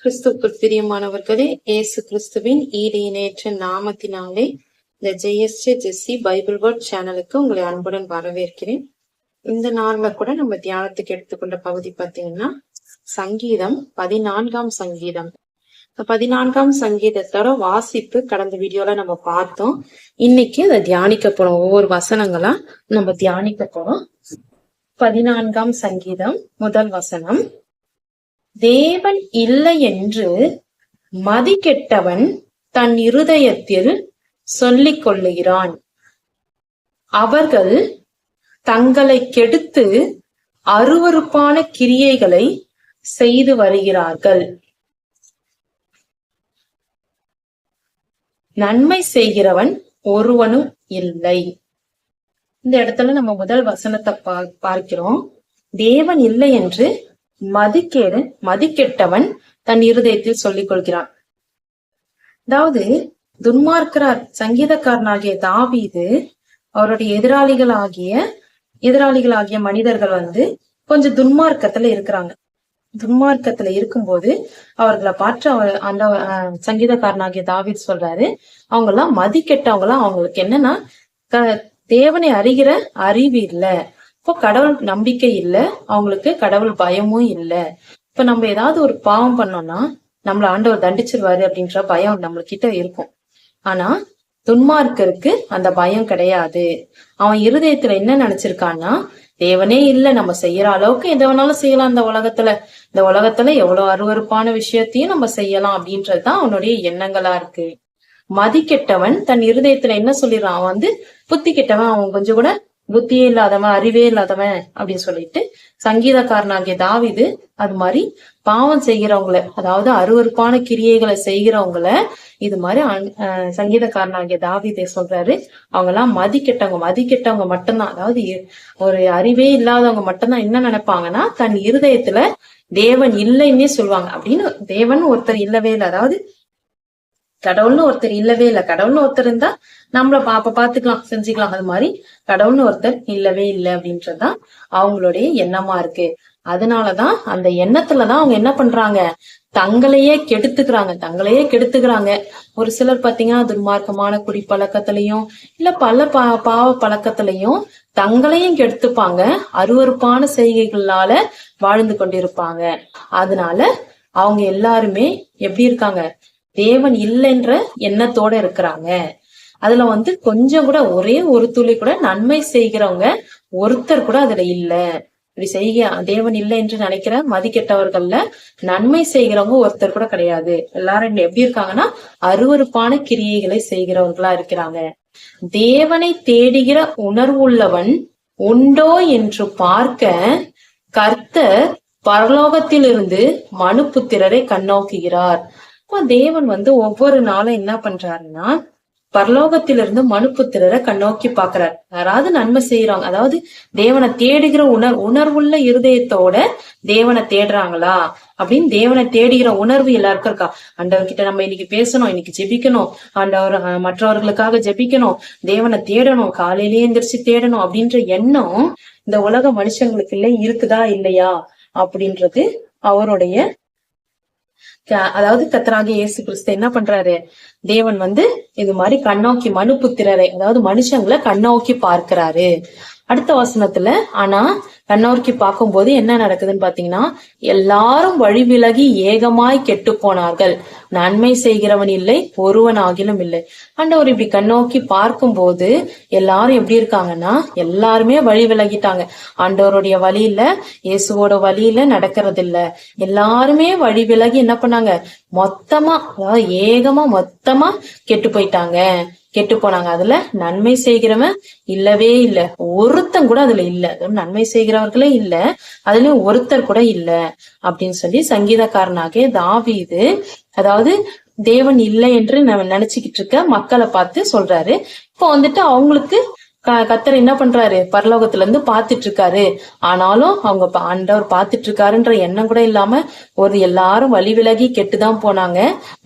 கிறிஸ்துவுக்குள் பிரியமானவர்களே, இயேசு கிறிஸ்துவின் ஈடு இணையற்ற நாமத்தினாலே இந்த ஜெஸ்ஸி பைபிள் வேர்ட் சேனலுக்கு உங்களை அன்புடன் வரவேற்கிறேன். இந்த நாள்ல கூட நம்ம தியானத்துக்கு எடுத்துக்கொண்ட பகுதி பார்த்தீங்கன்னா சங்கீதம் 14ஆம் சங்கீதம். 14ஆம் சங்கீதத்தோட வாசிப்பு கடந்த வீடியோல நம்ம பார்த்தோம். இன்னைக்கு அதை தியானிக்க போறோம். ஒவ்வொரு வசனங்களா நம்ம தியானிக்க போறோம். 14ஆம் சங்கீதம் முதல் வசனம். தேவன் இல்லை என்று மதிகெட்டவன் தன் இருதயத்தில் சொல்லிக் கொள்ளுகிறான். அவர்கள் தங்களை கெடுத்து அருவருப்பான கிரியைகளை செய்து வருகிறார்கள். நன்மை செய்கிறவன் ஒருவனும் இல்லை. இந்த இடத்துல நம்ம முதல் வசனத்தை பார்க்கிறோம். தேவன் இல்லை என்று மதிக்கெட்டவன் தன் இருதயத்தில் சொல்லிக் கொள்கிறான். அதாவது துன்மார்க்கரார் சங்கீதக்காரனாகிய தாவீது அவருடைய எதிராளிகளாகிய மனிதர்கள் கொஞ்சம் துன்மார்க்கத்துல இருக்கிறாங்க. துன்மார்க்கத்துல இருக்கும்போது அவர்களை பார்த்து அந்த சங்கீதக்காரனாகிய தாவீது சொல்றாரு, அவங்க எல்லாம் மதிக்கெட்டவங்களாம். அவங்களுக்கு என்னன்னா தேவனை அறிகிற அறிவு இல்ல, இப்போ கடவுள் நம்பிக்கை இல்ல, அவங்களுக்கு கடவுள் பயமும் இல்ல. இப்ப நம்ம ஏதாவது ஒரு பாவம் பண்ணோம்னா நம்மள ஆண்டவர் தண்டிச்சிருவாரு அப்படின்ற பயம் நம்மளுக்கிட்ட இருக்கும். ஆனா துன்மார்க்கருக்கு அந்த பயம் கிடையாது. அவன் இருதயத்துல என்ன நினைச்சிருக்கான்னா, தேவனே இல்ல, நம்ம செய்யற அளவுக்கு எதை வேணாலும் செய்யலாம். இந்த உலகத்துல எவ்வளவு அருவருப்பான விஷயத்தையும் நம்ம செய்யலாம் அப்படின்றதுதான் அவனுடைய எண்ணங்களா இருக்கு. மதிக்கெட்டவன் தன் இருதயத்துல என்ன சொல்லிடுறான், அவன் புத்தி கெட்டவன், அவன் கொஞ்சம் கூட புத்தியே இல்லாதவன், அறிவே இல்லாதவன் அப்படின்னு சொல்லிட்டு சங்கீதக்காரனாகிய தாவீது அது மாதிரி பாவம் செய்கிறவங்கள, அதாவது அருவருப்பான கிரியைகளை செய்கிறவங்கள இது மாதிரி சங்கீதக்காரனாகிய தாவீதை சொல்றாரு. அவங்க எல்லாம் மதிக்கெட்டவங்க மட்டும்தான். அதாவது ஒரு அறிவே இல்லாதவங்க மட்டும்தான் என்ன நினைப்பாங்கன்னா, தன் இருதயத்துல தேவன் இல்லைன்னே சொல்லுவாங்க. அப்படின்னு தேவன் ஒருத்தர் இல்லவே இல்லை, அதாவது கடவுள்னு ஒருத்தர் இல்லவே இல்லை. கடவுள்னு ஒருத்தர் இருந்தா நம்மள பாத்துக்கலாம், செஞ்சுக்கலாம். அது மாதிரி கடவுள்னு ஒருத்தர் இல்லவே இல்லை அப்படின்றதுதான் அவங்களுடைய எண்ணமா இருக்கு. அதனாலதான் அந்த எண்ணத்துலதான் அவங்க என்ன பண்றாங்க, தங்களையே கெடுத்துக்கிறாங்க. ஒரு சிலர் பாத்தீங்கன்னா துன்மார்க்கமான குடிப்பழக்கத்திலையும் இல்ல பல பாவ பழக்கத்திலையும் தங்களையும் கெடுத்துப்பாங்க. அருவருப்பான செய்கைகளால வாழ்ந்து கொண்டிருப்பாங்க. அதனால அவங்க எல்லாருமே எப்படி இருக்காங்க, தேவன் இல்லைன்ற எண்ணத்தோட இருக்கிறாங்க. அதுல கொஞ்சம் கூட ஒரே ஒரு துளி கூட நன்மை செய்கிறவங்க ஒருத்தர் கூட அதுல இல்ல. இப்படி தேவன் இல்லை என்று நினைக்கிற மதிக்கெட்டவர்கள்ல நன்மை செய்கிறவங்க ஒருத்தர் கூட கிடையாது. எல்லாரும் எப்படி இருக்காங்கன்னா அருவருப்பான கிரியைகளை செய்கிறவர்களா இருக்கிறாங்க. தேவனை தேடுகிற உணர்வுள்ளவன் உண்டோ என்று பார்க்க கர்த்தர் பரலோகத்திலிருந்து மனுபுத்திரரை கண்ணோக்குகிறார். தேவன் ஒவ்வொரு நாளும் என்ன பண்றாருன்னா பரலோகத்திலிருந்து மனுபுத்திரரை கண்ணோக்கி பாக்குறாரு. யாராவது நன்மை செய்யறாங்க, அதாவது தேவனை தேடுகிற உணர்வுள்ள இருதயத்தோட தேவனை தேடுறாங்களா அப்படின்னு தேவனை தேடுகிற உணர்வு எல்லாருக்கும் இருக்கா. ஆண்டவர்கிட்ட நம்ம இன்னைக்கு பேசணும், இன்னைக்கு ஜெபிக்கணும், ஆண்டவர் மற்றவர்களுக்காக ஜெபிக்கணும், தேவனை தேடணும், காலையிலேயே எந்திரிச்சு தேடணும் அப்படின்ற எண்ணம் இந்த உலக மனுஷங்களுக்கு இருக்குதா இல்லையா அப்படின்றது அவருடைய, அதாவது கர்த்தராகிய இயேசு கிறிஸ்து என்ன பண்றாரு, தேவன் இது மாதிரி கண்ணோக்கி மனுபுத்திரரை, அதாவது மனுஷங்களை கண்ணோக்கி பார்க்கிறாரு. அடுத்த வசனத்துல ஆனா கண்ணோக்கி பார்க்கும்போது என்ன நடக்குதுன்னு பாத்தீங்கன்னா, எல்லாரும் வழி விலகி ஏகமாய் கெட்டு போனார்கள், நன்மை செய்கிறவன் இல்லை, ஒருவன் ஆகிலும் இல்லை. ஆண்டவர் இப்படி கண்ணோக்கி பார்க்கும்போது எல்லாரும் எப்படி இருக்காங்கன்னா எல்லாருமே வழி விலகிட்டாங்க. ஆண்டவருடைய வழியில, இயேசுவோட வழியில நடக்கிறது இல்ல. எல்லாருமே வழி விலகி என்ன பண்ணாங்க, மொத்தமா, அதாவது ஏகமா மொத்தமா கெட்டு போனாங்க. அதுல நன்மை செய்கிறவன் இல்லவே இல்ல, ஒருத்தன் கூட அதுல இல்ல. நன்மை செய்கிறவர்களே இல்ல, அதுலயும் ஒருத்தர் கூட இல்ல அப்படின்னு சொல்லி சங்கீதக்காரனாகிய தாவீது, அதாவது தேவன் இல்லை என்று நினைச்சுக்கிட்டு இருக்க மக்களை பார்த்து சொல்றாரு. இப்போ அவங்களுக்கு கர்த்தர் என்ன பண்றாரு, பரலோகத்துல இருந்து பாத்துட்டு இருக்காரு. ஆனாலும் அவங்க ஆண்டவர் பாத்துட்டு இருக்காருன்ற எண்ணம் கூட இல்லாம எல்லாரும் வழி விலகி கெட்டுதான் போனாங்க,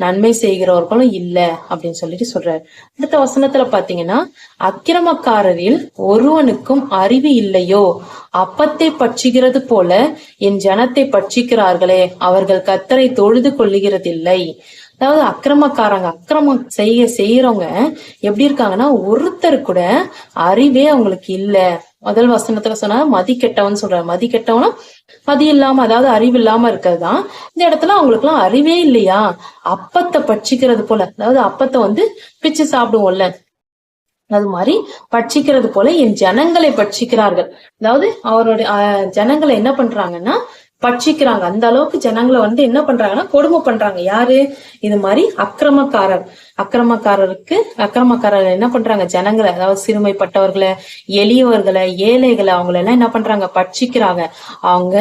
நன்மை செய்கிறவர்களும் இல்ல அப்படின்னு சொல்லிட்டு சொல்றாரு. அடுத்த வசனத்துல பாத்தீங்கன்னா, அக்கிரமக்காரரில் ஒருவனுக்கும் அறிவு இல்லையோ, அப்பத்தை பட்சிக்கிறது போல என் ஜனத்தை பட்சிக்கிறார்களே, அவர்கள் கர்த்தரை தொழுது கொள்ளுகிறதில்லை. அதாவது அக்கிரமம் செய்யறவங்க எப்படி இருக்காங்கன்னா, ஒருத்தர் கூட அறிவே அவங்களுக்கு இல்ல. முதல் வசனத்துல சொன்னா மதி கெட்டவன் சொல்றாரு. மதி கெட்டவனா மதி இல்லாம, அதாவது அறிவு இல்லாம இருக்கிறதுதான். இந்த இடத்துல அவங்களுக்கு எல்லாம் அறிவே இல்லையா, அப்பத்தை பட்சிக்கிறது போல, அதாவது அப்பத்தை பிச்சு சாப்பிடுவோம்ல, அது மாதிரி பட்சிக்கிறது போல என் ஜனங்களை பட்சிக்கிறார்கள். அதாவது அவருடைய ஜனங்களை என்ன பண்றாங்கன்னா பட்சிக்கிறாங்க. அந்த அளவுக்கு ஜனங்களை என்ன பண்றாங்கன்னா கொடுமை பண்றாங்க. யாரு? இது மாதிரி அக்கிரமக்காரர் என்ன பண்றாங்க, ஜனங்களை, அதாவது சிறுமைப்பட்டவர்களை, எளியவர்களை, ஏழைகளை, அவங்களை எல்லாம் என்ன பண்றாங்க, பட்சிக்கிறாங்க. அவங்க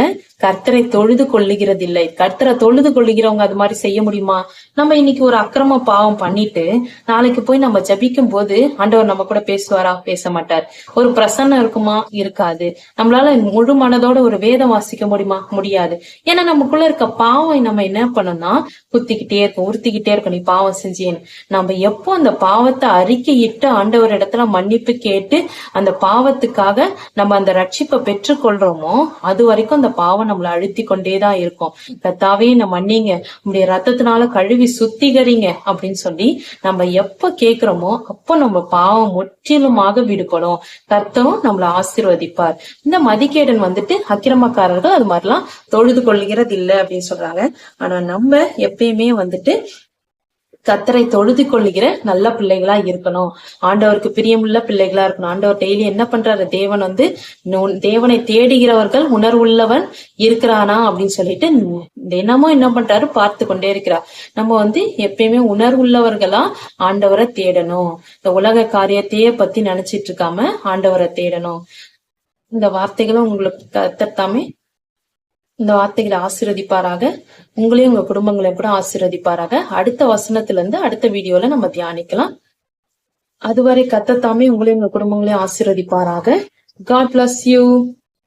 கர்த்தரை தொழுது கொள்ளுகிறது இல்லை. கர்த்தரை தொழுது கொள்ளுகிறவங்க அது மாதிரி செய்ய முடியுமா? நம்ம இன்னைக்கு ஒரு அக்கிரம பாவம் பண்ணிட்டு நாளைக்கு போய் நம்ம ஜபிக்கும் போது ஆண்டவர் நம்ம கூட பேசுவாரா? பேச மாட்டார். ஒரு பிரசன்னம் இருக்குமா? இருக்காது. நம்மளால முழு மனதோட ஒரு வேதம் வாசிக்க முடியுமா? முடியாது. ஏன்னா நமக்குள்ள இருக்க பாவம் நம்ம என்ன பண்ணோம்னா குத்திக்கிட்டே இருக்கும், உறுத்திக்கிட்டே இருக்கும். நீ பாவம் செஞ்சேன்னு நம்ம எப்போ அந்த பாவத்தை அறிக்கையிட்டு ஆண்டவர் இடத்துல மன்னிப்பு கேட்டு அந்த பாவத்துக்காக நம்ம அந்த ரட்சிப்பை பெற்றுக்கொள்றோமோ அது வரைக்கும் அந்த பாவம் நம்மளை அழுத்தி கொண்டேதான் இருக்கும். கர்த்தாவே நம்ம மன்னிங்க, உங்களுடைய ரத்தத்தினால கழுவி சுத்திகரிங்க அப்படின்னு சொல்லி நம்ம எப்ப கேக்குறோமோ அப்போ நம்ம பாவம் முற்றிலுமாக விடுபடும். கர்த்தரும் நம்மளை ஆசீர்வதிப்பார். இந்த மதிகேடன் அக்கிரமக்காரர்கள் அது மாதிரிலாம் தொழுது கொள்ளுகிறது இல்லை அப்படின்னு சொல்றாங்க. ஆனா நம்ம எப்பயுமே கர்த்தரை தொழுது கொள்ளுகிற நல்ல பிள்ளைகளா இருக்கணும். ஆண்டவருக்கு பிரியமுள்ள பிள்ளைகளா இருக்கணும். ஆண்டவர் டெய்லி என்ன பண்றாரு, தேவனை தேடுகிறவர்கள் உணர்வுள்ளவன் இருக்கிறானா அப்படின்னு சொல்லிட்டு தினமும் என்ன பண்றாரு, பார்த்து கொண்டே இருக்கிறார். நம்ம எப்பயுமே உணர்வுள்ளவர்களா ஆண்டவரை தேடணும். இந்த உலக காரியத்தையே பத்தி நினைச்சிட்டு இருக்காம ஆண்டவரை தேடணும். இந்த வார்த்தைகளும் உங்களுக்கு கர்த்தர் இந்த வார்த்தைகளை ஆசீர்வதிப்பாராக. உங்களையும் உங்க குடும்பங்களையும் கூட ஆசீர்வதிப்பாராக. அடுத்த வசனத்துல இருந்து அடுத்த வீடியோல நம்ம தியானிக்கலாம். அதுவரை கர்த்தர் உங்களையும் உங்க குடும்பங்களையும் ஆசீர்வதிப்பாராக. God bless you.